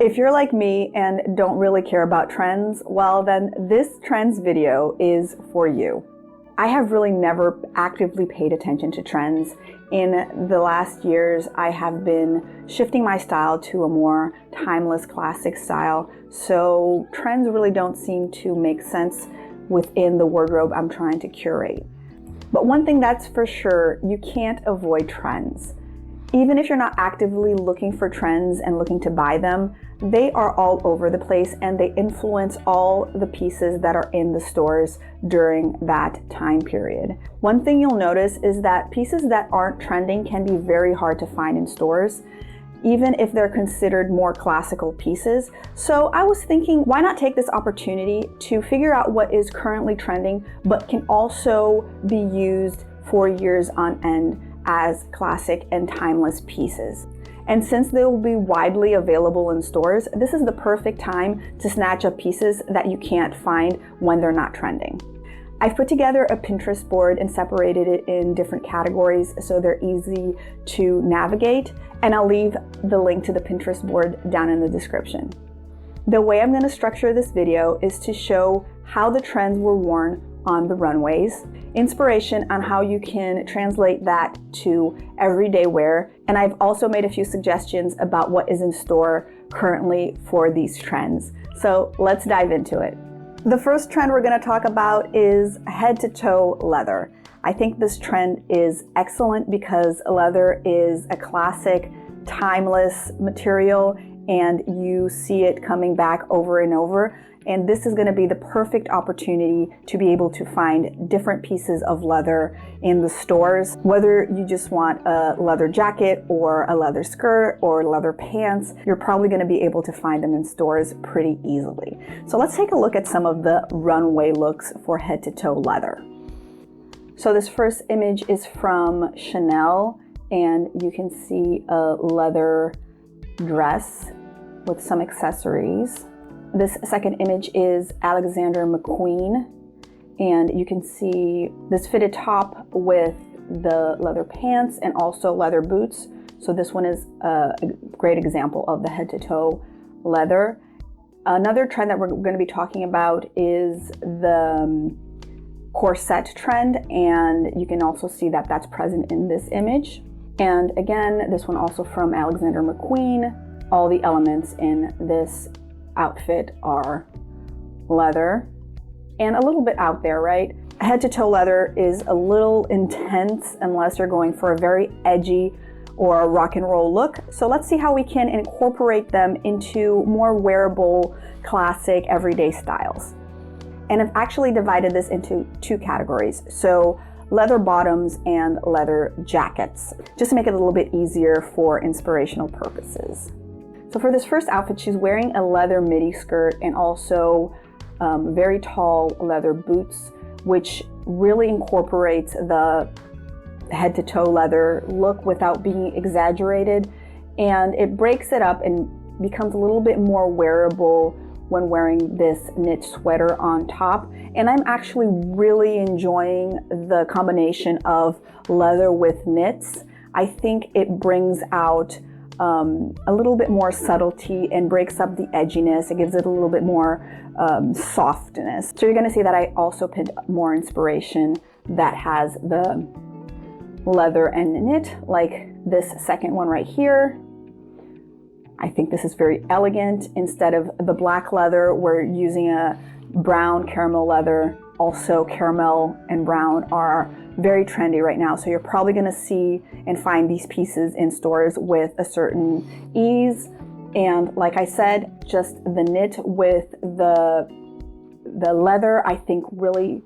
If you're like me and don't really care about trends, well then this trends video is for you. I have really never actively paid attention to trends. In the last years, I have been shifting my style to a more timeless classic style, so trends really don't seem to make sense within the wardrobe I'm trying to curate. But one thing that's for sure, you can't avoid trends. Even if you're not actively looking for trends and looking to buy them, they are all over the place and they influence all the pieces that are in the stores during that time period. One thing you'll notice is that pieces that aren't trending can be very hard to find in stores, even if they're considered more classical pieces. So I was thinking, why not take this opportunity to figure out what is currently trending, but can also be used for years on end as classic and timeless pieces. And since they will be widely available in stores, this is the perfect time to snatch up pieces that you can't find when they're not trending. I've put together a Pinterest board and separated it in different categories so they're easy to navigate, and I'll leave the link to the Pinterest board down in the description. The way I'm going to structure this video is to show how the trends were worn on the runways, inspiration on how you can translate that to everyday wear, and I've also made a few suggestions about what is in store currently for these trends. So let's dive into it. The first trend we're going to talk about is head-to-toe leather. I think this trend is excellent because leather is a classic, timeless material, and you see it coming back over and over. And this is going to be the perfect opportunity to be able to find different pieces of leather in the stores. Whether you just want a leather jacket or a leather skirt or leather pants, you're probably going to be able to find them in stores pretty easily. So let's take a look at some of the runway looks for head-to-toe leather. So this first image is from Chanel, and you can see a leather dress with some accessories. This second image is Alexander McQueen, and you can see this fitted top with the leather pants and also leather boots. So this one is a great example of the head-to-toe leather. Another trend that we're going to be talking about is the corset trend, and you can also see that that's present in this image. And again, this one also from Alexander McQueen. All the elements in this outfit are leather and a little bit out there, right? Head-to-toe leather is a little intense unless you're going for a very edgy or rock and roll look. So let's see how we can incorporate them into more wearable, classic, everyday styles. And I've actually divided this into two categories. So leather bottoms and leather jackets, just to make it a little bit easier for inspirational purposes. So for this first outfit, she's wearing a leather midi skirt and also very tall leather boots, which really incorporates the head-to-toe leather look without being exaggerated. And it breaks it up and becomes a little bit more wearable when wearing this knit sweater on top. And I'm actually really enjoying the combination of leather with knits. I think it brings out a little bit more subtlety and breaks up the edginess. It gives it a little bit more softness. So you're going to see that I also picked more inspiration that has the leather and knit, like this second one right here. I think this is very elegant. Instead of the black leather, we're using a brown caramel leather. Also, caramel and brown are very trendy right now, so you're probably going to see and find these pieces in stores with a certain ease. And like I said, just the knit with the leather, I think really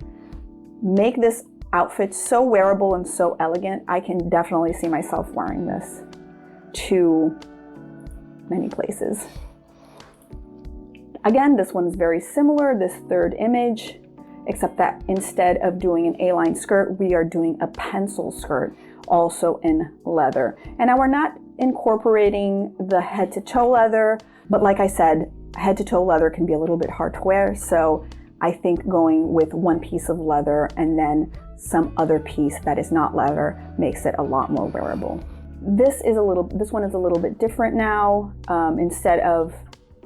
make this outfit so wearable and so elegant. I can definitely see myself wearing this to many places. Again, this one's very similar, this third image, except that instead of doing an A-line skirt, we are doing a pencil skirt, also in leather. And now we're not incorporating the head-to-toe leather, but like I said, head-to-toe leather can be a little bit hard to wear, so I think going with one piece of leather and then some other piece that is not leather makes it a lot more wearable. This one is a little bit different now. Instead of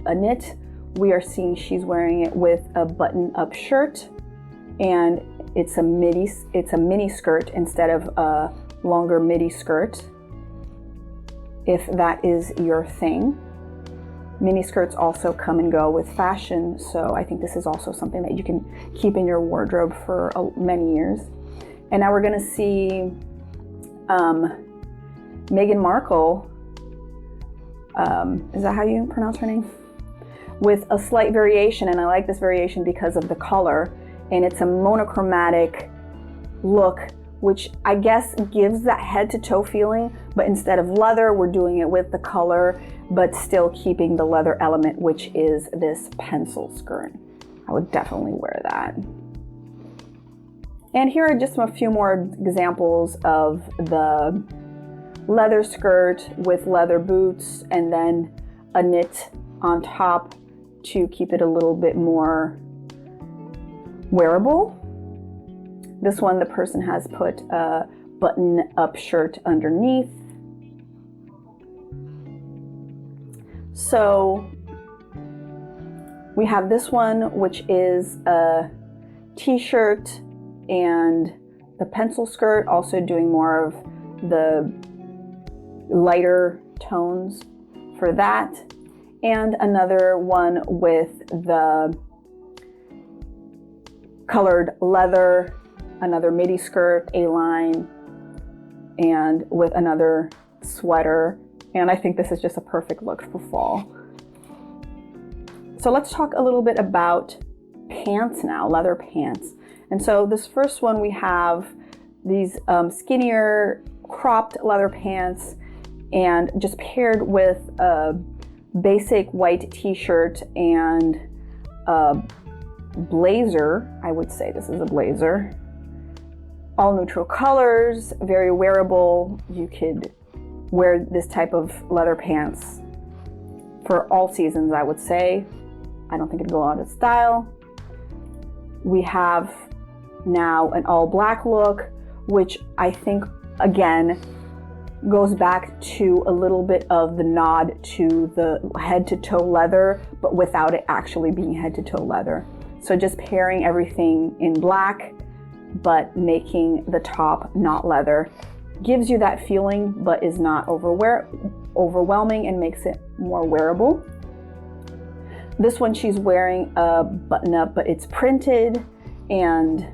a knit. We are seeing she's wearing it with a button-up shirt, and it's a mini skirt instead of a longer midi skirt, if that is your thing. Mini skirts also come and go with fashion, so I think this is also something that you can keep in your wardrobe for many years. And now we're going to see Meghan Markle, is that how you pronounce her name? With a slight variation, and I like this variation because of the color, and it's a monochromatic look, which I guess gives that head to toe feeling, but instead of leather, we're doing it with the color, but still keeping the leather element, which is this pencil skirt. I would definitely wear that. And here are just a few more examples of the leather skirt with leather boots and then a knit on top to keep it a little bit more wearable. This one, the person has put a button-up shirt underneath. So we have this one, which is a t-shirt and the pencil skirt, also doing more of the lighter tones for that. And another one with the colored leather, another midi skirt, A-line, and with another sweater. And I think this is just a perfect look for fall. So let's talk a little bit about pants now, leather pants. And so this first one, we have these skinnier cropped leather pants, and just paired with a basic white t-shirt and a blazer. I would say this is a blazer. All neutral colors, very wearable. You could wear this type of leather pants for all seasons, I would say. I don't think it'd go out of style. We have now an all black look, which I think, again, goes back to a little bit of the nod to the head to toe leather, but without it actually being head to toe leather. So just pairing everything in black, but making the top not leather, gives you that feeling, but is not overwhelming and makes it more wearable. This one, she's wearing a button up, but it's printed, and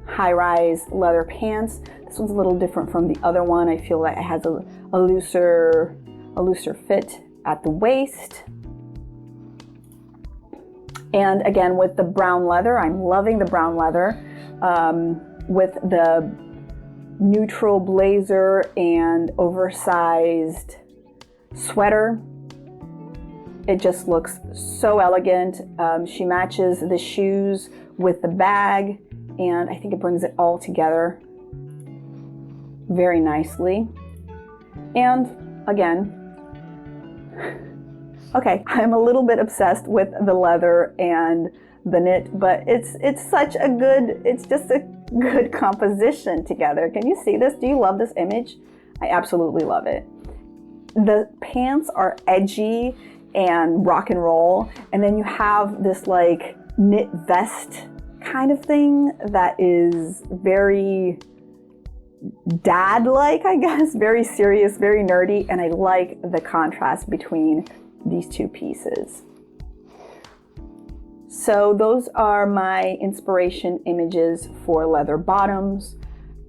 high-rise leather pants. This one's a little different from the other one. I feel like it has a looser fit at the waist. And again, with the brown leather, I'm loving the brown leather, with the neutral blazer and oversized sweater. It just looks so elegant. She matches the shoes with the bag, and I think it brings it all together very nicely. And again, okay, I'm a little bit obsessed with the leather and the knit, but it's just a good composition together. Can you see this? Do you love this image? I absolutely love it. The pants are edgy and rock and roll, and then you have this like knit vest kind of thing that is very dad-like, I guess, very serious, very nerdy, and I like the contrast between these two pieces. So those are my inspiration images for leather bottoms.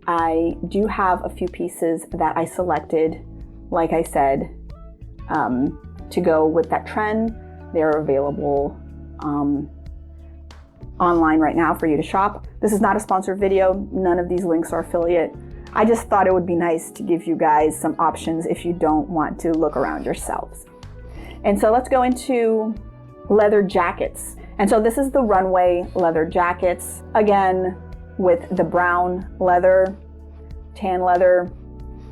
I do have a few pieces that I selected, like I said, to go with that trend. They're available online right now for you to shop. This is not a sponsored video. None of these links are affiliate. I just thought it would be nice to give you guys some options if you don't want to look around yourselves. And so let's go into leather jackets. And so this is the Runway leather jackets, again with the brown leather, tan leather.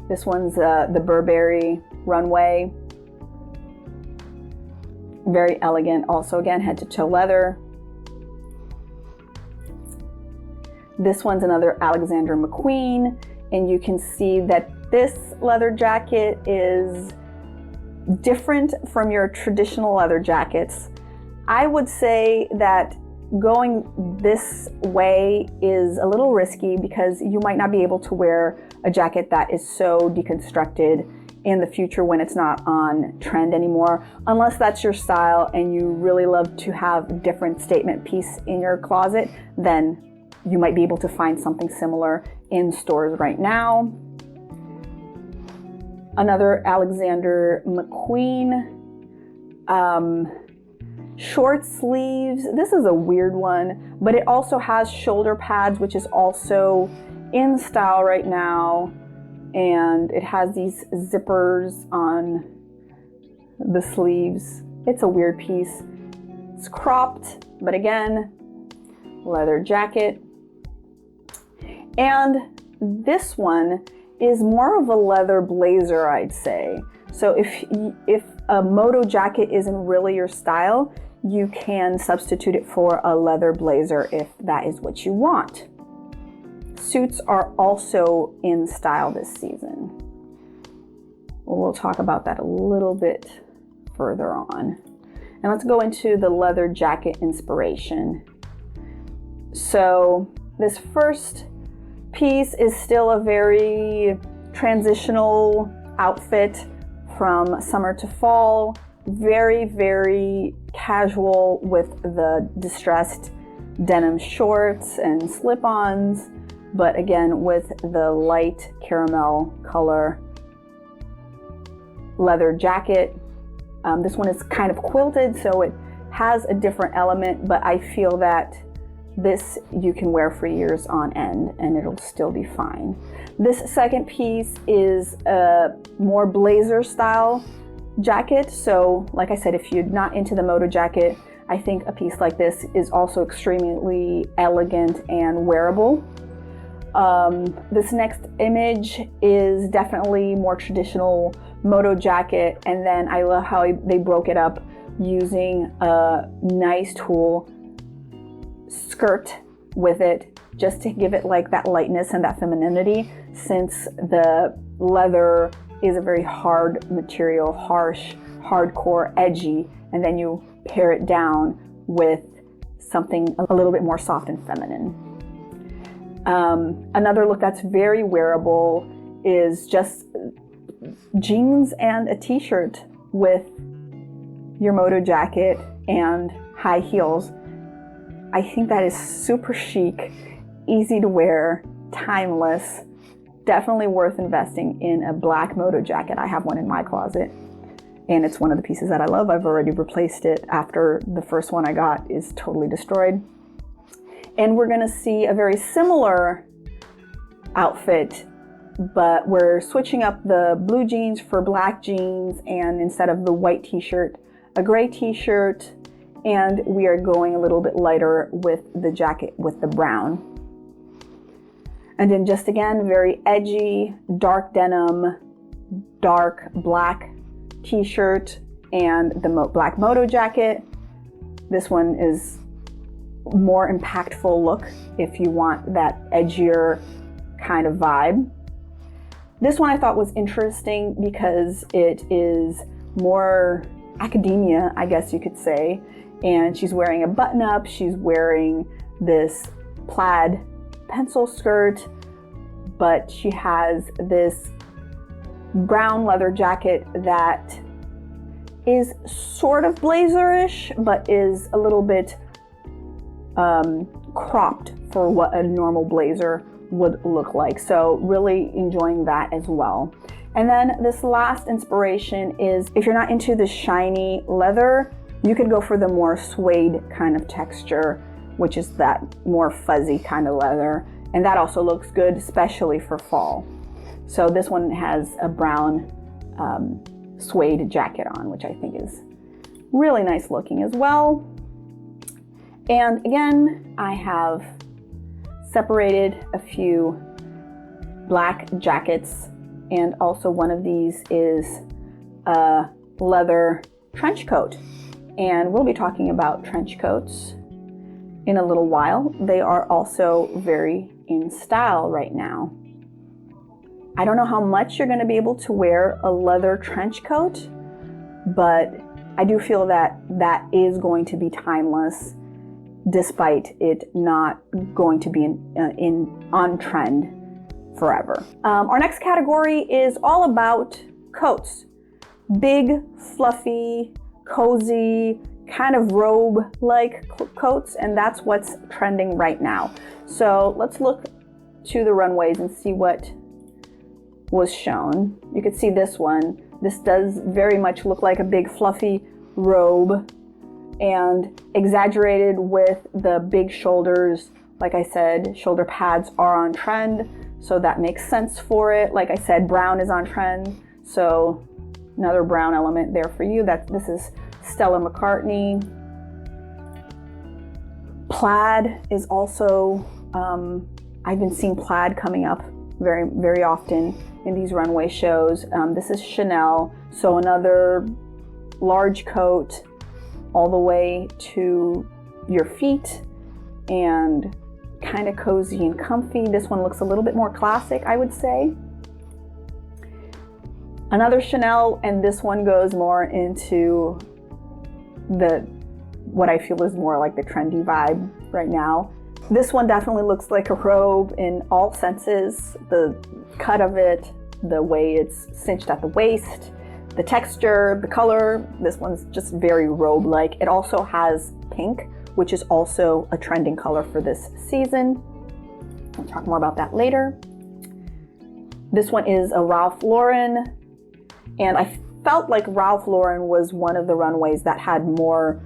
This one's the Burberry Runway. Very elegant, also again head to toe leather. This one's another Alexander McQueen, and you can see that this leather jacket is different from your traditional leather jackets. I would say that going this way is a little risky because you might not be able to wear a jacket that is so deconstructed in the future when it's not on trend anymore, unless that's your style and you really love to have a different statement piece in your closet. Then you might be able to find something similar in stores right now. Another Alexander McQueen short sleeves. This is a weird one, but it also has shoulder pads, which is also in style right now. And it has these zippers on the sleeves. It's a weird piece. It's cropped, but again, leather jacket. And this one is more of a leather blazer, I'd say. So if a moto jacket isn't really your style, you can substitute it for a leather blazer if that is what you want. Suits are also in style this season. We'll talk about that a little bit further on. And let's go into the leather jacket inspiration. So this first piece is still a very transitional outfit from summer to fall. Very, very casual with the distressed denim shorts and slip-ons, but again with the light caramel color leather jacket. This one is kind of quilted, so it has a different element, but I feel that this you can wear for years on end and it'll still be fine. This second piece is a more blazer style jacket. So like I said, if you're not into the moto jacket, I think a piece like this is also extremely elegant and wearable. This next image is definitely more traditional moto jacket, and then I love how they broke it up using a nice tulle skirt with it, just to give it like that lightness and that femininity, since the leather is a very hard material, harsh, hardcore, edgy, and then you pare it down with something a little bit more soft and feminine. Another look that's very wearable is just jeans and a t-shirt with your moto jacket and high heels. I think that is super chic, easy to wear, timeless, definitely worth investing in a black moto jacket. I have one in my closet and it's one of the pieces that I love. I've already replaced it after the first one I got is totally destroyed. And we're gonna see a very similar outfit, but we're switching up the blue jeans for black jeans, and instead of the white t-shirt, a gray t-shirt, and we are going a little bit lighter with the jacket with the brown. And then just again, very edgy, dark denim, dark black t-shirt, and the black moto jacket. This one is more impactful look if you want that edgier kind of vibe. This one I thought was interesting because it is more academia, I guess you could say. And she's wearing a button-up, she's wearing this plaid pencil skirt, but she has this brown leather jacket that is sort of blazerish, but is a little bit cropped for what a normal blazer would look like. So really enjoying that as well. And then this last inspiration is, if you're not into the shiny leather, you could go for the more suede kind of texture, which is that more fuzzy kind of leather. And that also looks good, especially for fall. So this one has a brown suede jacket on, which I think is really nice looking as well. And again, I have separated a few black jackets, and also one of these is a leather trench coat. And we'll be talking about trench coats in a little while. They are also very in style right now. I don't know how much you're going to be able to wear a leather trench coat, but I do feel that that is going to be timeless, despite it not going to be on trend forever. Our next category is all about coats. Big, fluffy, cozy, kind of robe-like coats, and that's what's trending right now. So let's look to the runways and see what was shown. You can see this one. This does very much look like a big fluffy robe, and exaggerated with the big shoulders. Like I said, shoulder pads are on trend, so that makes sense for it. Like I said, brown is on trend, so another brown element there for you. This is Stella McCartney. Plaid is also, I've been seeing plaid coming up very, very often in these runway shows. This is Chanel, so another large coat all the way to your feet and kind of cozy and comfy. This one looks a little bit more classic, I would say. Another Chanel, and this one goes more into what I feel is more like the trendy vibe right now. This one definitely looks like a robe in all senses. The cut of it, the way it's cinched at the waist, the texture, the color. This one's just very robe-like. It also has pink, which is also a trending color for this season. I'll talk more about that later. This one is a Ralph Lauren, and I felt like Ralph Lauren was one of the runways that had more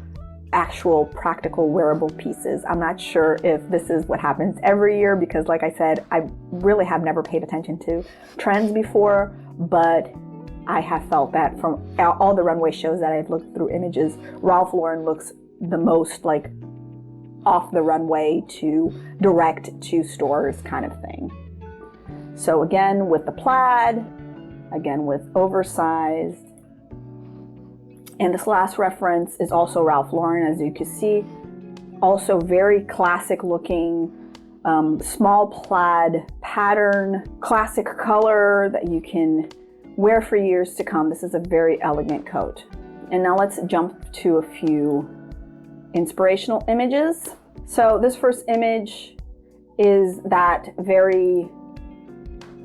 actual practical wearable pieces. I'm not sure if this is what happens every year, because like I said, I really have never paid attention to trends before, but I have felt that from all the runway shows that I've looked through images, Ralph Lauren looks the most like off the runway to direct to stores kind of thing. So again, with the plaid, again with oversized. And this last reference is also Ralph Lauren, as you can see. Also very classic looking, small plaid pattern, classic color that you can wear for years to come. This is a very elegant coat. And now let's jump to a few inspirational images. So this first image is that very,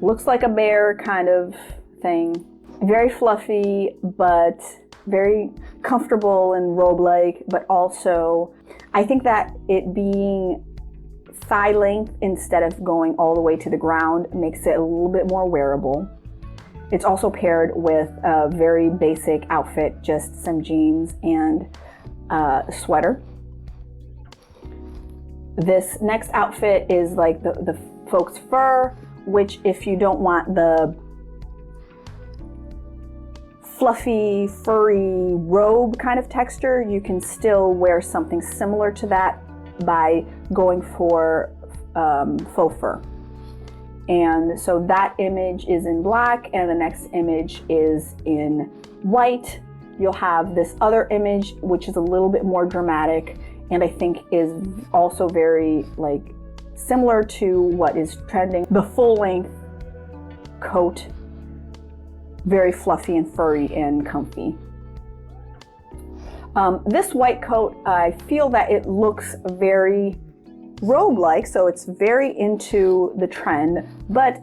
looks like a bear kind of thing. Very fluffy, but very comfortable and robe-like, but also I think that it being thigh length instead of going all the way to the ground makes it a little bit more wearable. It's also paired with a very basic outfit, just some jeans and a sweater. This next outfit is like the faux fur, which if you don't want the fluffy, furry robe kind of texture, you can still wear something similar to that by going for faux fur. And so that image is in black, and the next image is in white. You'll have this other image, which is a little bit more dramatic, and I think is also very like similar to what is trending. The full length coat, very fluffy and furry and comfy. This white coat, I feel that it looks very robe-like, so it's very into the trend, but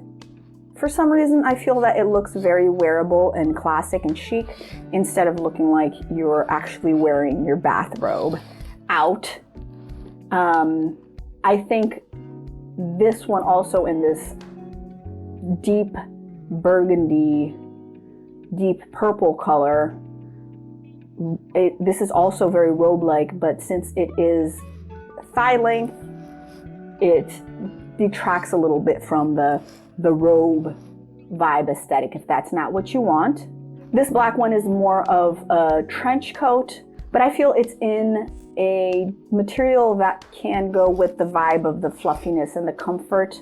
for some reason I feel that it looks very wearable and classic and chic instead of looking like you're actually wearing your bathrobe out. I think this one also in this deep burgundy, deep purple color, this is also very robe-like, but since it is thigh length, it detracts a little bit from the robe vibe aesthetic if that's not what you want. This black one is more of a trench coat, but I feel it's in a material that can go with the vibe of the fluffiness and the comfort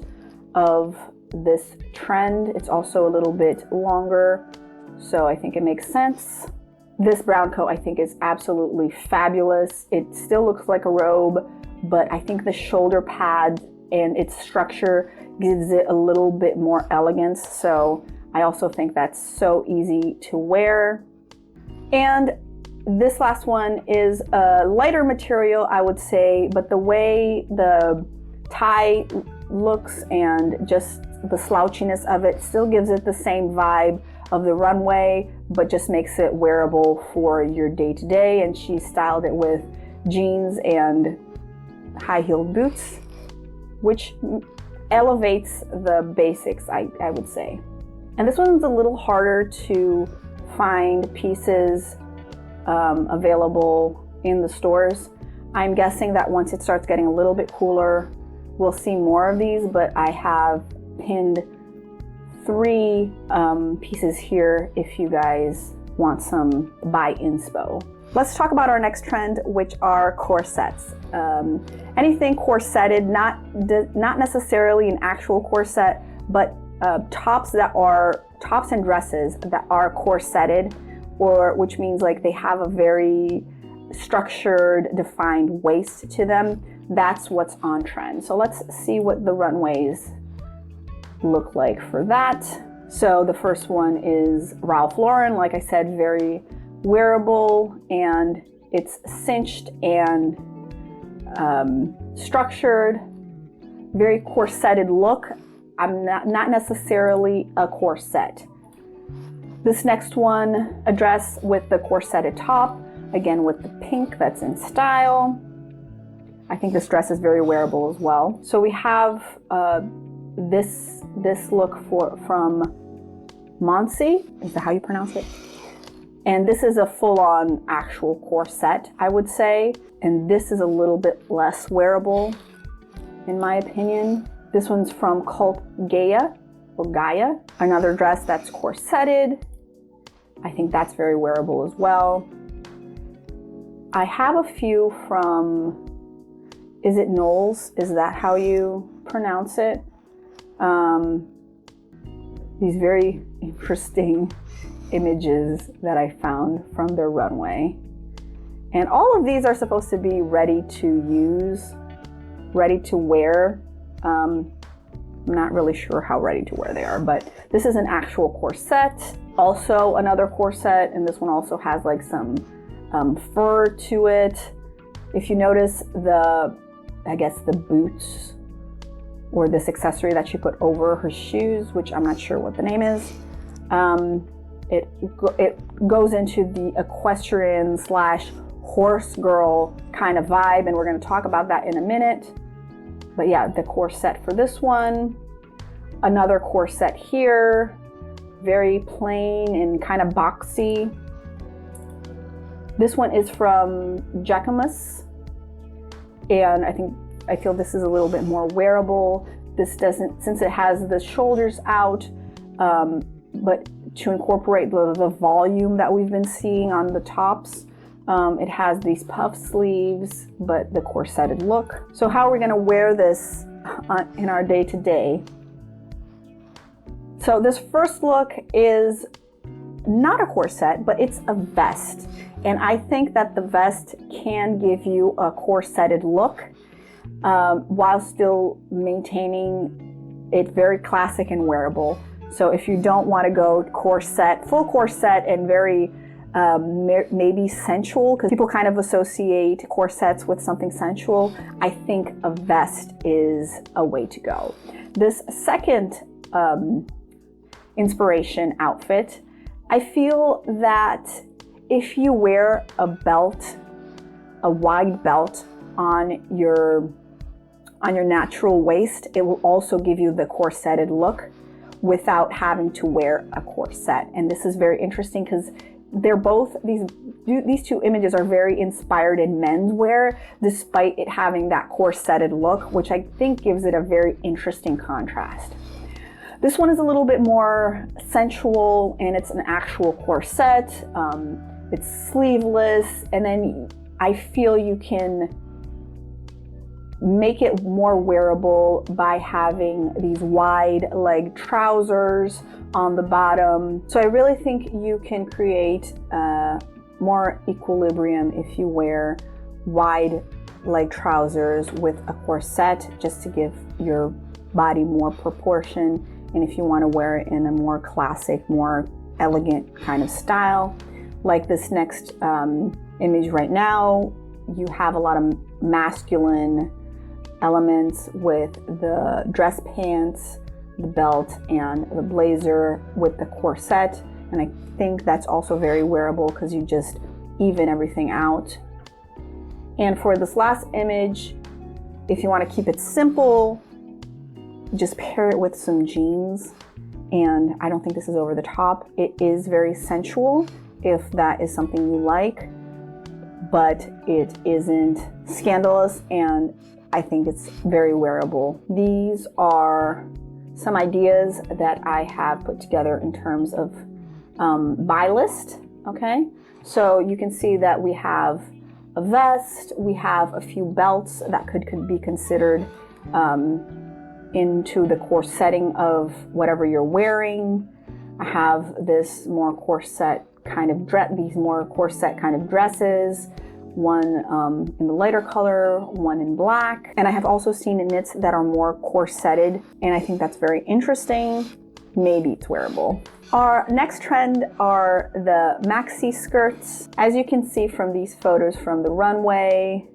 of this trend. It's also a little bit longer, so I think it makes sense. This brown coat I think is absolutely fabulous. It still looks like a robe, but I think the shoulder pad and its structure gives it a little bit more elegance. So I also think that's so easy to wear. And this last one is a lighter material, I would say, but the way the tie looks and just the slouchiness of it still gives it the same vibe of the Runway, but just makes it wearable for your day-to-day. And she styled it with jeans and high-heeled boots, which elevates the basics, I would say. And this one's a little harder to find pieces available in the stores. I'm guessing that once it starts getting a little bit cooler, we'll see more of these, but I have pinned 3 pieces here if you guys want some buy inspo. Let's talk about our next trend, which are corsets. Anything corseted, not necessarily an actual corset, but tops and dresses that are corseted, or which means like they have a very structured, defined waist to them. That's what's on trend. So let's see what the runways look like for that. So the first one is Ralph Lauren. Like I said, very wearable, and it's cinched and structured, very corseted look. I'm not necessarily a corset. This next one, a dress with the corseted top, again with the pink that's in style. I think this dress is very wearable as well. So we have this look from Maxi, is that how you pronounce it? And this is a full-on actual corset, I would say. And this is a little bit less wearable, in my opinion. This one's from Cult Gaia, another dress that's corseted. I think that's very wearable as well. I have a few from, is it Knowles? Is that how you pronounce it? These very interesting images that I found from their runway. And all of these are supposed to be ready to use, ready to wear. I'm not really sure how ready to wear they are, but this is an actual corset. Also another corset, and this one also has like some fur to it. If you notice the boots or this accessory that she put over her shoes, which I'm not sure what the name is, it goes into the equestrian / horse girl kind of vibe, and we're going to talk about that in a minute. But yeah, the corset for this one, another corset here, very plain and kind of boxy. This one is from Jacquemus, and I feel this is a little bit more wearable. This doesn't, since it has the shoulders out, but to incorporate the volume that we've been seeing on the tops, it has these puff sleeves, but the corseted look. So how are we going to wear this in our day-to-day? So this first look is not a corset, but it's a vest. And I think that the vest can give you a corseted look while still maintaining it very classic and wearable. So if you don't want to go corset, full corset, and very maybe sensual, because people kind of associate corsets with something sensual, I think a vest is a way to go. This second inspiration outfit, I feel that if you wear a belt, a wide belt on your natural waist, it will also give you the corseted look without having to wear a corset. And this is very interesting because they're both, these two images are very inspired in menswear, despite it having that corseted look, which I think gives it a very interesting contrast. This one is a little bit more sensual, and it's an actual corset. It's sleeveless, and then I feel you can make it more wearable by having these wide leg trousers on the bottom. So I really think you can create more equilibrium if you wear wide leg trousers with a corset, just to give your body more proportion. And if you want to wear it in a more classic, more elegant kind of style like this next image right now, you have a lot of masculine elements with the dress pants, the belt, and the blazer with the corset. And I think that's also very wearable because you just even everything out. And for this last image, if you want to keep it simple, just pair it with some jeans. And I don't think this is over the top. It is very sensual if that is something you like, but it isn't scandalous, and I think it's very wearable. These are some ideas that I have put together in terms of buy list, okay? So you can see that we have a vest, we have a few belts that could be considered into the corsetting of whatever you're wearing. I have this more corset kind of these more corset kind of dresses, one in the lighter color, one in black. And I have also seen knits that are more corseted, and I think that's very interesting. Maybe it's wearable. Our next trend are the maxi skirts. As you can see from these photos from the runway,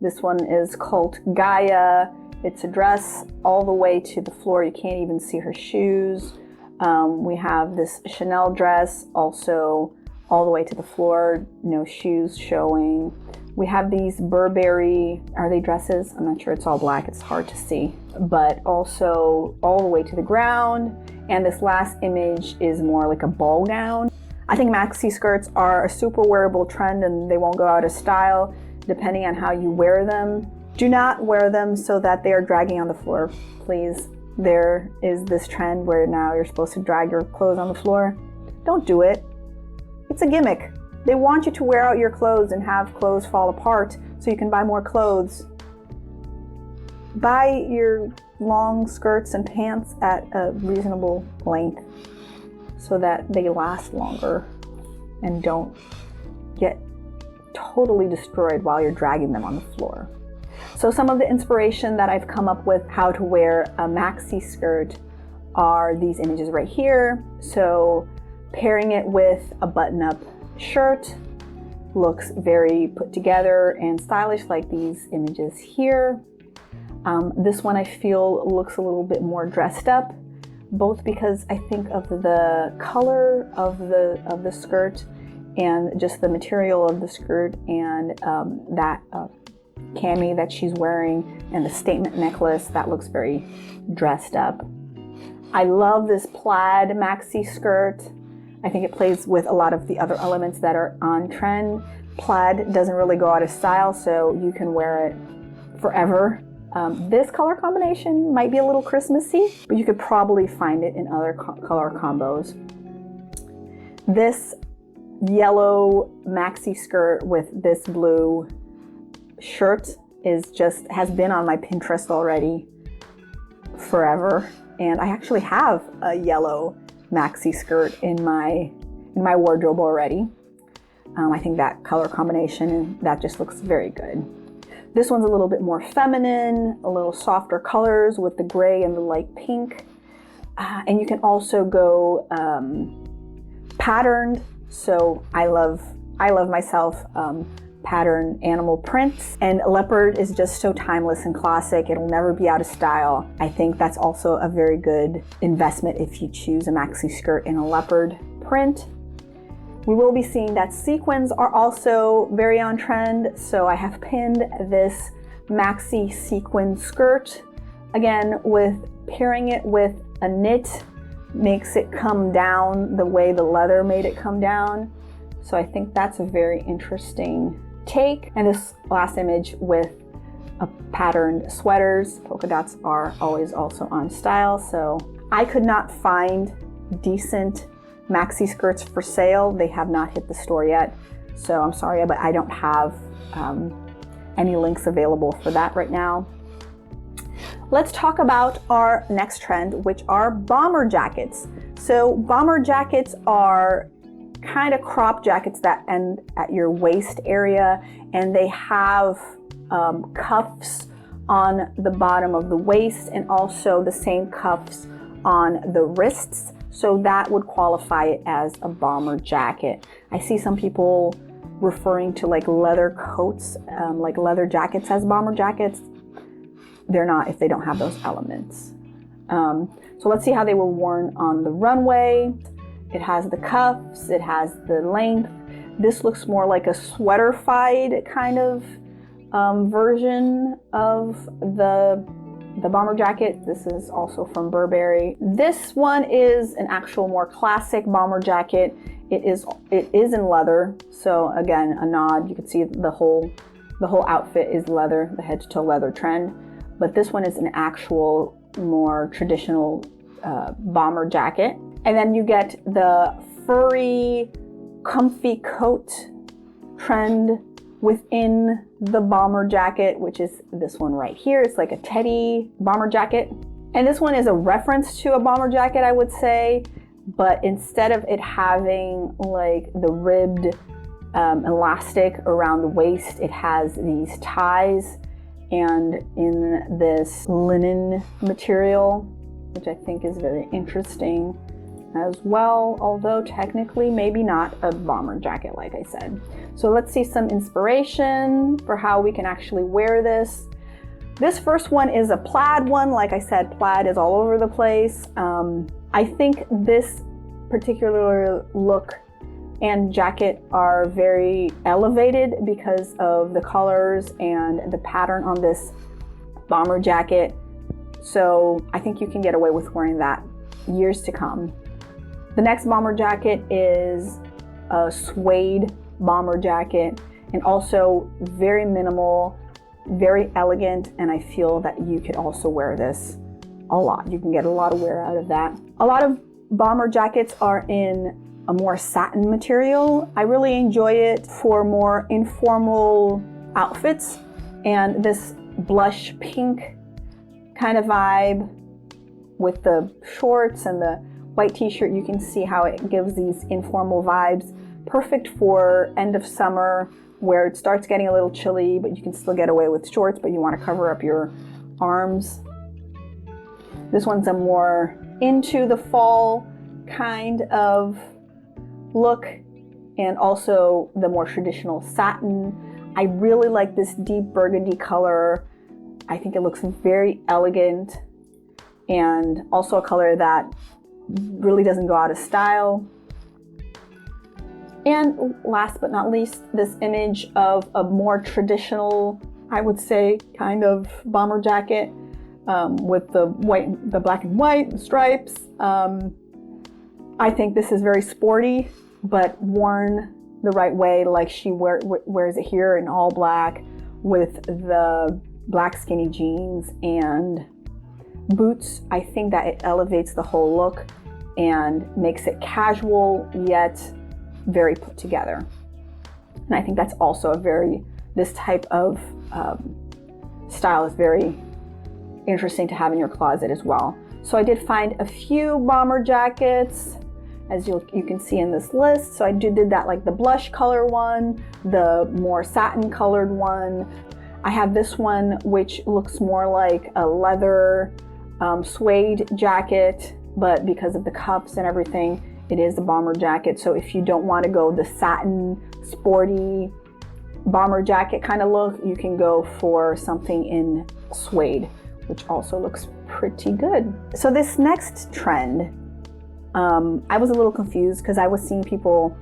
this one is called Gaia. It's a dress all the way to the floor. You can't even see her shoes. We have this Chanel dress also all the way to the floor, no shoes showing. We have these Burberry, are they dresses? I'm not sure, it's all black, it's hard to see. But also all the way to the ground. And this last image is more like a ball gown. I think maxi skirts are a super wearable trend, and they won't go out of style depending on how you wear them. Do not wear them so that they are dragging on the floor, please. There is this trend where now you're supposed to drag your clothes on the floor. Don't do it. It's a gimmick. They want you to wear out your clothes and have clothes fall apart so you can buy more clothes. Buy your long skirts and pants at a reasonable length so that they last longer and don't get totally destroyed while you're dragging them on the floor. So some of the inspiration that I've come up with how to wear a maxi skirt are these images right here. So pairing it with a button-up shirt looks very put together and stylish, like these images here. This one I feel looks a little bit more dressed up, both because I think of the color of the skirt and just the material of the skirt, and that cami that she's wearing, and the statement necklace that looks very dressed up. I love this plaid maxi skirt. I think it plays with a lot of the other elements that are on trend. Plaid doesn't really go out of style, so you can wear it forever. This color combination might be a little Christmassy, but you could probably find it in other color combos. This yellow maxi skirt with this blue shirt has been on my Pinterest already forever, and I actually have a yellow maxi skirt in my wardrobe already. I think that color combination, that just looks very good. This one's a little bit more feminine, a little softer colors with the gray and the light pink. And you can also go patterned. So I love myself pattern animal prints, and leopard is just so timeless and classic. It'll never be out of style. I think that's also a very good investment if you choose a maxi skirt in a leopard print. We will be seeing that sequins are also very on trend, so I have pinned this maxi sequin skirt. Again, with pairing it with a knit makes it come down the way the leather made it come down. So I think that's a very interesting take. And this last image with a patterned sweaters. Polka dots are always also on style, so I could not find decent maxi skirts for sale. They have not hit the store yet, so I'm sorry, but I don't have any links available for that right now. Let's talk about our next trend, which are bomber jackets. So bomber jackets are kind of crop jackets that end at your waist area, and they have cuffs on the bottom of the waist and also the same cuffs on the wrists. So that would qualify it as a bomber jacket. I see some people referring to like leather coats, like leather jackets as bomber jackets. They're not if they don't have those elements. So let's see how they were worn on the runway. It has the cuffs, it has the length. This looks more like a sweater-fied kind of version of the bomber jacket. This is also from Burberry. This one is an actual more classic bomber jacket. It is in leather. So again, a nod. You can see the whole outfit is leather, the head to toe leather trend. But this one is an actual more traditional bomber jacket. And then you get the furry, comfy coat trend within the bomber jacket, which is this one right here. It's like a teddy bomber jacket. And this one is a reference to a bomber jacket, I would say, but instead of it having like the ribbed elastic around the waist, it has these ties and in this linen material, which I think is very interesting as well, although technically maybe not a bomber jacket, like I said. So let's see some inspiration for how we can actually wear this. This first one is a plaid one. Like I said, plaid is all over the place. I think this particular look and jacket are very elevated because of the colors and the pattern on this bomber jacket. So I think you can get away with wearing that years to come. The next bomber jacket is a suede bomber jacket, and also very minimal, very elegant, and I feel that you could also wear this a lot. You can get a lot of wear out of that. A lot of bomber jackets are in a more satin material. I really enjoy it for more informal outfits, and this blush pink kind of vibe with the shorts and the white t-shirt, you can see how it gives these informal vibes. Perfect for end of summer where it starts getting a little chilly, but you can still get away with shorts, but you want to cover up your arms. This one's a more into the fall kind of look, and also the more traditional satin. I really like this deep burgundy color. I think it looks very elegant, and also a color that really doesn't go out of style. And last but not least, this image of a more traditional, I would say, kind of bomber jacket with the black and white stripes. I think this is very sporty, but worn the right way, like she wears it here in all black with the black skinny jeans and boots. I think that it elevates the whole look and makes it casual yet very put together. And I think that's also this type of style is very interesting to have in your closet as well. So I did find a few bomber jackets, as you can see in this list. So I did that, like the blush color one, the more satin colored one. I have this one which looks more like a leather suede jacket, but because of the cuffs and everything, it is the bomber jacket. So if you don't want to go the satin, sporty bomber jacket kind of look, you can go for something in suede, which also looks pretty good. So this next trend, I was a little confused because I was seeing people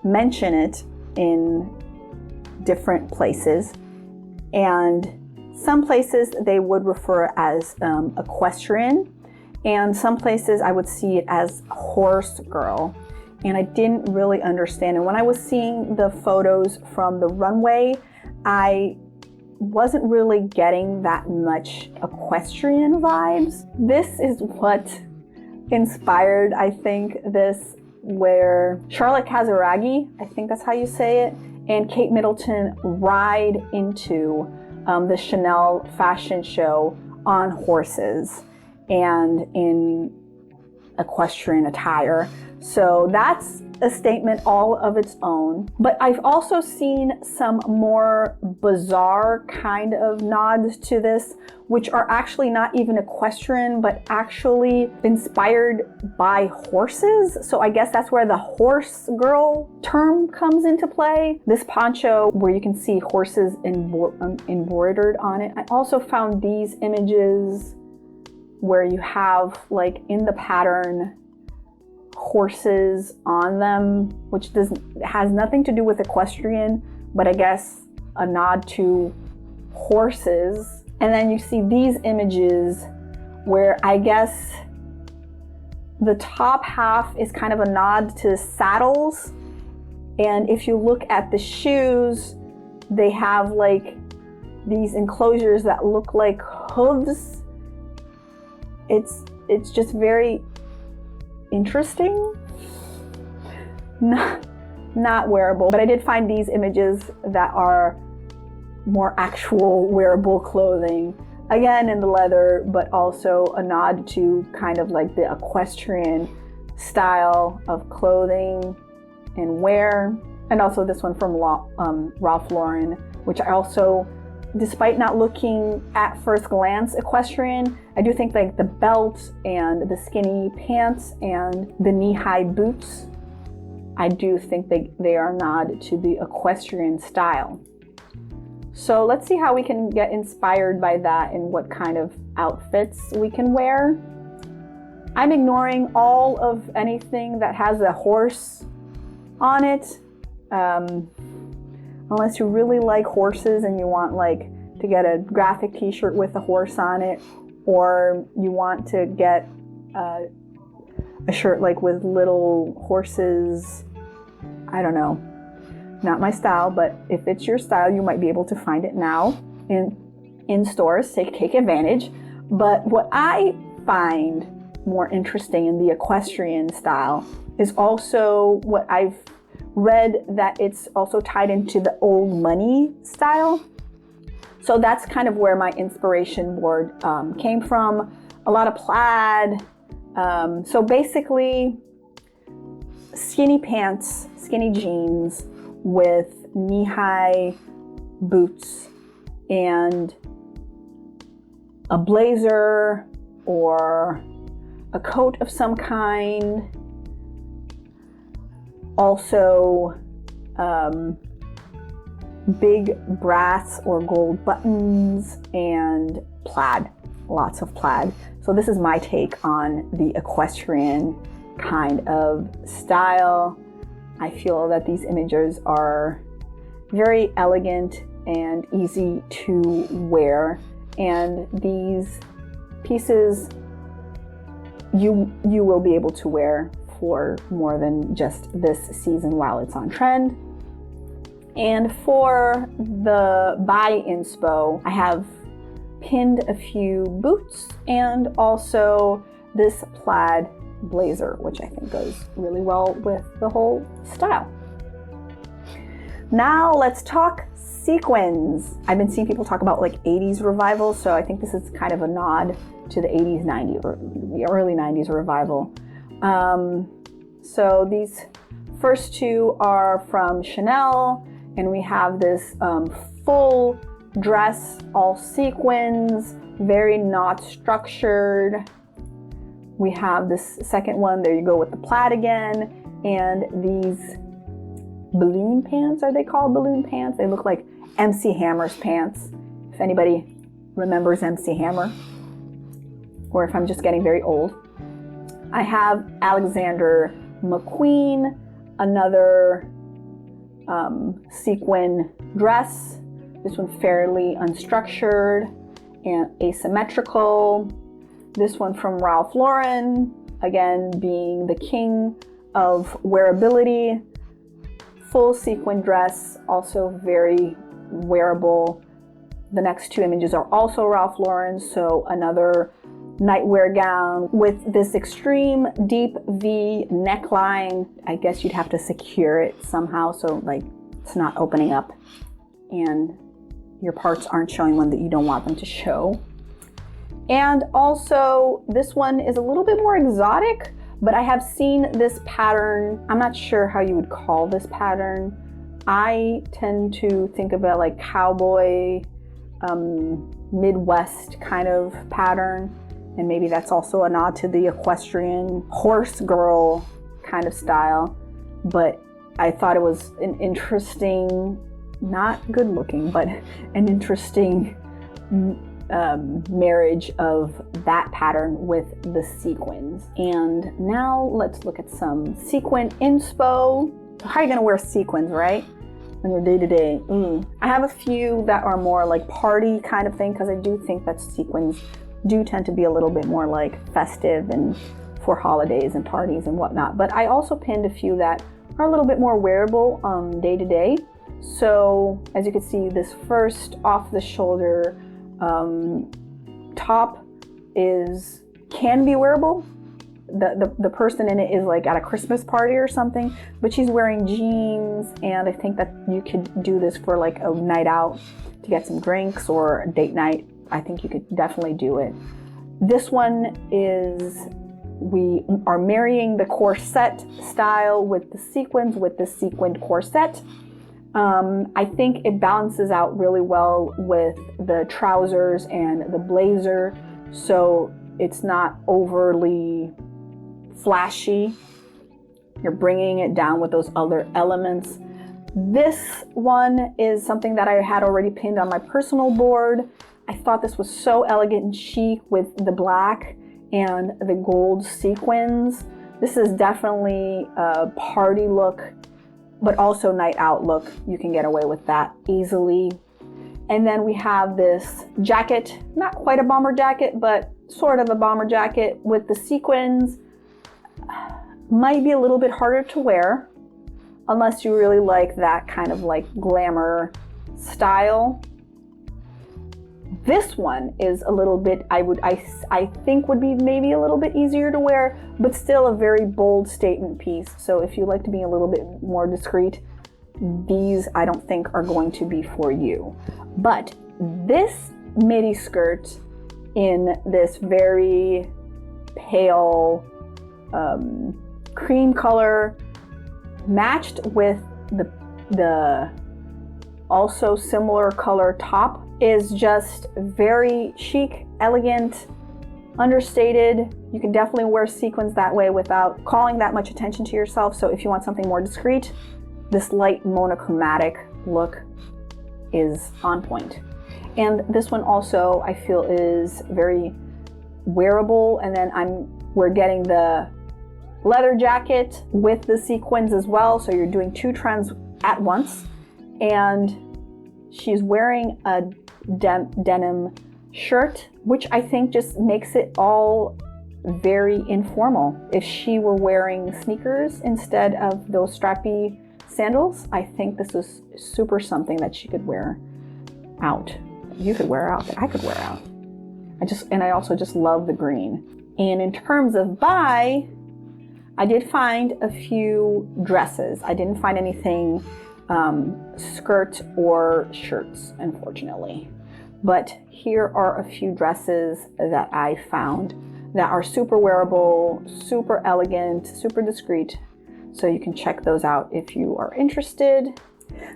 mention it in different places, and some places they would refer as equestrian, and some places I would see it as horse girl, and I didn't really understand. And when I was seeing the photos from the runway, I wasn't really getting that much equestrian vibes. This is what inspired, I think, this, where Charlotte Casaraghi, I think that's how you say it, and Kate Middleton ride into the Chanel fashion show on horses and in equestrian attire. So that's a statement all of its own. But I've also seen some more bizarre kind of nods to this, which are actually not even equestrian, but actually inspired by horses. So I guess that's where the horse girl term comes into play. This poncho where you can see horses embroidered on it. I also found these images where you have, like, in the pattern, horses on them, which has nothing to do with equestrian, but I guess a nod to horses. And then you see these images where I guess the top half is kind of a nod to saddles, and if you look at the shoes, they have like these enclosures that look like hooves. It's just very interesting. Not wearable, but I did find these images that are more actual wearable clothing. Again, in the leather, but also a nod to kind of like the equestrian style of clothing and wear. And also this one from Ralph Lauren, which I also, despite not looking at first glance equestrian, I do think like the belt and the skinny pants and the knee-high boots, I do think they are a nod to the equestrian style. So let's see how we can get inspired by that and what kind of outfits we can wear. I'm ignoring all of anything that has a horse on it. Unless you really like horses and you want like to get a graphic t-shirt with a horse on it, or you want to get a shirt like with little horses. I don't know. Not my style, but if it's your style, you might be able to find it now in stores. Take advantage. But what I find more interesting in the equestrian style is also what I've read, that it's also tied into the old money style. So that's kind of where my inspiration board came from. A lot of plaid. So basically, skinny pants, skinny jeans with knee-high boots and a blazer or a coat of some kind. Also, big brass or gold buttons and plaid, lots of plaid. So this is my take on the equestrian kind of style. I feel that these images are very elegant and easy to wear, and these pieces you will be able to wear for more than just this season while it's on trend. And for the buy inspo, I have pinned a few boots and also this plaid blazer, which I think goes really well with the whole style. Now let's talk sequins. I've been seeing people talk about like 80s revival, so I think this is kind of a nod to the 80s, 90s, or the early 90s revival. So these first two are from Chanel, and we have this full dress, all sequins, very not structured. We have this second one, there you go with the plaid again, and these balloon pants. Are they called balloon pants? They look like MC Hammer's pants, if anybody remembers MC Hammer, or if I'm just getting very old. I have Alexander McQueen, another sequin dress. This one fairly unstructured and asymmetrical. This one from Ralph Lauren, again being the king of wearability. Full sequin dress, also very wearable. The next two images are also Ralph Lauren, so another nightwear gown with this extreme deep V neckline. I guess you'd have to secure it somehow so like it's not opening up and your parts aren't showing one that you don't want them to show. And also this one is a little bit more exotic, But I have seen this pattern. I'm not sure how you would call this pattern. I tend to think about like cowboy, Midwest kind of pattern. And maybe that's also a nod to the equestrian horse girl kind of style. But I thought it was an interesting, not good looking, but an interesting marriage of that pattern with the sequins. And now let's look at some sequin inspo. How are you gonna wear sequins, right? On your day-to-day. I have a few that are more like party kind of thing, because I do think that sequins do tend to be a little bit more like festive and for holidays and parties and whatnot. But I also pinned a few that are a little bit more wearable day-to-day. So as you can see, this first off the shoulder top can be wearable. The person in it is like at a Christmas party or something, but she's wearing jeans, and I think that you could do this for like a night out to get some drinks or a date night. I think you could definitely do it. This one is, we are marrying the corset style with the sequins, with the sequined corset. I think it balances out really well with the trousers and the blazer, so it's not overly flashy. You're bringing it down with those other elements. This one is something that I had already pinned on my personal board. I thought this was so elegant and chic with the black and the gold sequins. This is definitely a party look, but also night out look. You can get away with that easily. And then we have this jacket, not quite a bomber jacket, but sort of a bomber jacket with the sequins. Might be a little bit harder to wear unless you really like that kind of like glamour style. This one is a little bit, I think would be maybe a little bit easier to wear, but still a very bold statement piece. So if you like to be a little bit more discreet, these I don't think are going to be for you. But this midi skirt in this very pale cream color, matched with the also similar color top, is just very chic, elegant, understated. You can definitely wear sequins that way without calling that much attention to yourself. So if you want something more discreet, this light monochromatic look is on point. And this one also I feel is very wearable. And then we're getting the leather jacket with the sequins as well. So you're doing two trends at once. And she's wearing a denim shirt, which I think just makes it all very informal. If she were wearing sneakers instead of those strappy sandals, I think this is super something that she could wear out. You could wear out, that I could wear out. I also just love the green. And in terms of buy, I did find a few dresses. I didn't find anything skirt or shirts, unfortunately. But here are a few dresses that I found that are super wearable, super elegant, super discreet. So you can check those out if you are interested.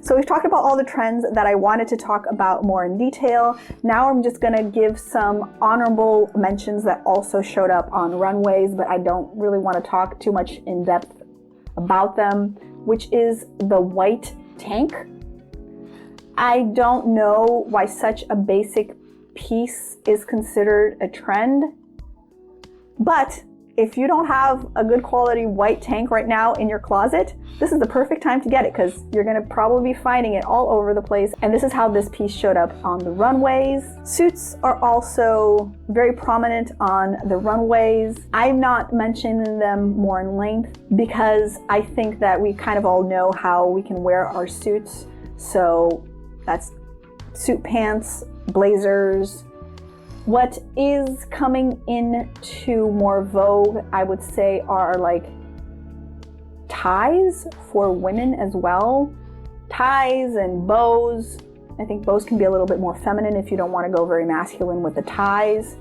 So we've talked about all the trends that I wanted to talk about more in detail. Now I'm just gonna give some honorable mentions that also showed up on runways, but I don't really want to talk too much in depth about them, which is the white tank. I don't know why such a basic piece is considered a trend, but if you don't have a good quality white tank right now in your closet, this is the perfect time to get it, because you're gonna probably be finding it all over the place. And this is how this piece showed up on the runways. Suits are also very prominent on the runways. I'm not mentioning them more in length because I think that we kind of all know how we can wear our suits. So that's suit pants, blazers. What is coming into more vogue, I would say, are like ties for women as well. Ties and bows. I think bows can be a little bit more feminine if you don't want to go very masculine with the ties.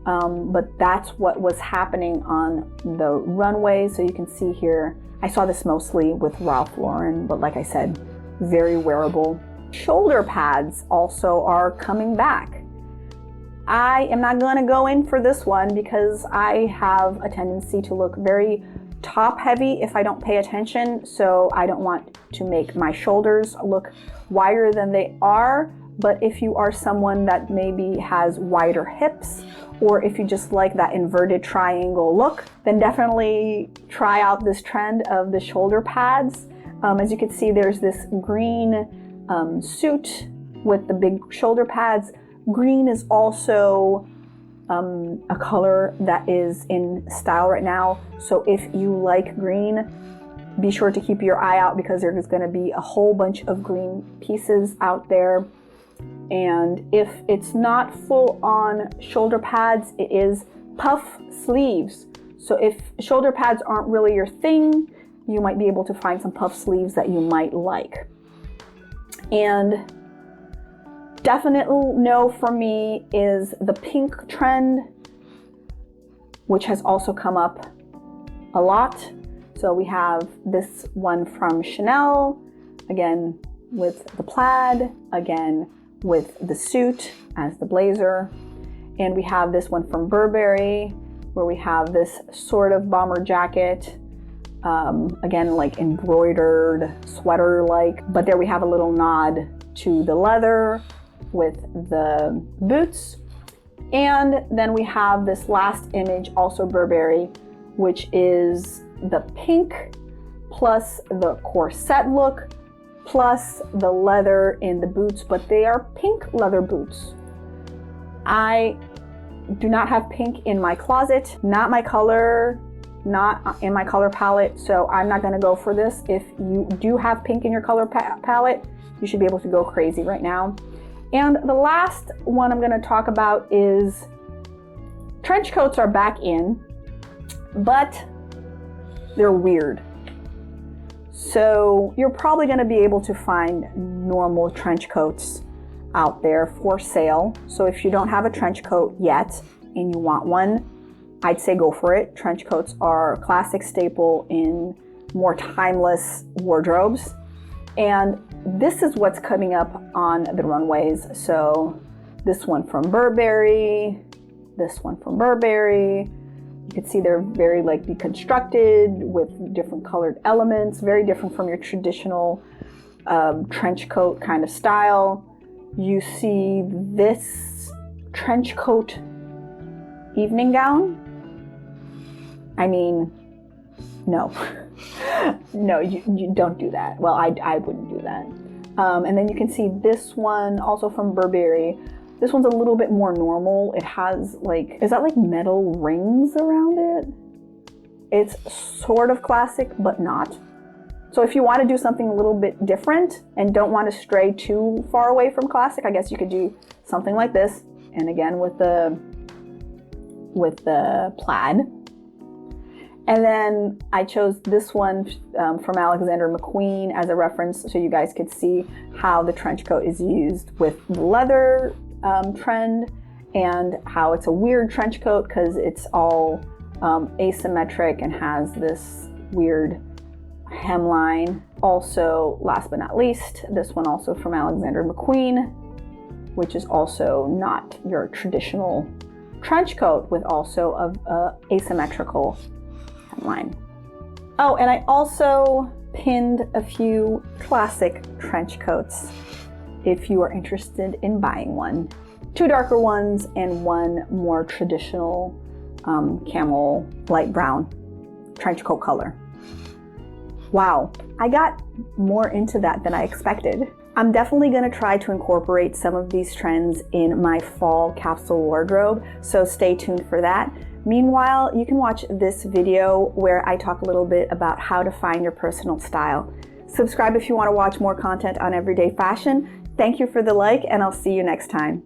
but that's what was happening on the runway. So you can see here, I saw this mostly with Ralph Lauren, but like I said, very wearable. Shoulder pads also are coming back. I am not going to go in for this one because I have a tendency to look very top heavy if I don't pay attention. So I don't want to make my shoulders look wider than they are. But if you are someone that maybe has wider hips, or if you just like that inverted triangle look, then definitely try out this trend of the shoulder pads. As you can see, there's this green suit with the big shoulder pads. Green is also a color that is in style right now. So if you like green, be sure to keep your eye out because there's going to be a whole bunch of green pieces out there. And if it's not full on shoulder pads, it is puff sleeves. So if shoulder pads aren't really your thing, you might be able to find some puff sleeves that you might like. And definitely no for me is the pink trend, which has also come up a lot. So we have this one from Chanel, again with the plaid, again with the suit as the blazer. And we have this one from Burberry, where we have this sort of bomber jacket, again like embroidered sweater-like, but there we have a little nod to the leather with the boots. And then we have this last image, also Burberry, which is the pink plus the corset look plus the leather in the boots, but they are pink leather boots. I do not have pink in my closet, not my color, not in my color palette, so I'm not going to go for this. If you do have pink in your color palette, you should be able to go crazy right now. And the last one I'm going to talk about is trench coats are back in, but they're weird. So you're probably going to be able to find normal trench coats out there for sale. So if you don't have a trench coat yet and you want one, I'd say go for it. Trench coats are a classic staple in more timeless wardrobes. And this is what's coming up on the runways. So this one from Burberry, this one from Burberry. You can see they're very like deconstructed with different colored elements, very different from your traditional trench coat kind of style. You see this trench coat evening gown. I mean, no, no, you don't do that. Well, I wouldn't do that. And then you can see this one also from Burberry. This one's a little bit more normal. It has like, is that like metal rings around it? It's sort of classic, but not. So if you want to do something a little bit different and don't want to stray too far away from classic, I guess you could do something like this. And again, with the plaid. And then I chose this one from Alexander McQueen as a reference so you guys could see how the trench coat is used with the leather trend and how it's a weird trench coat because it's all asymmetric and has this weird hemline. Also, last but not least, this one also from Alexander McQueen, which is also not your traditional trench coat with also a asymmetrical hemline. Oh, and I also pinned a few classic trench coats if you are interested in buying one. 2 darker ones and 1 more traditional camel light brown trench coat color. Wow, I got more into that than I expected. I'm definitely going to try to incorporate some of these trends in my fall capsule wardrobe, so stay tuned for that. Meanwhile, you can watch this video where I talk a little bit about how to find your personal style. Subscribe if you want to watch more content on everyday fashion. Thank you for the like, and I'll see you next time.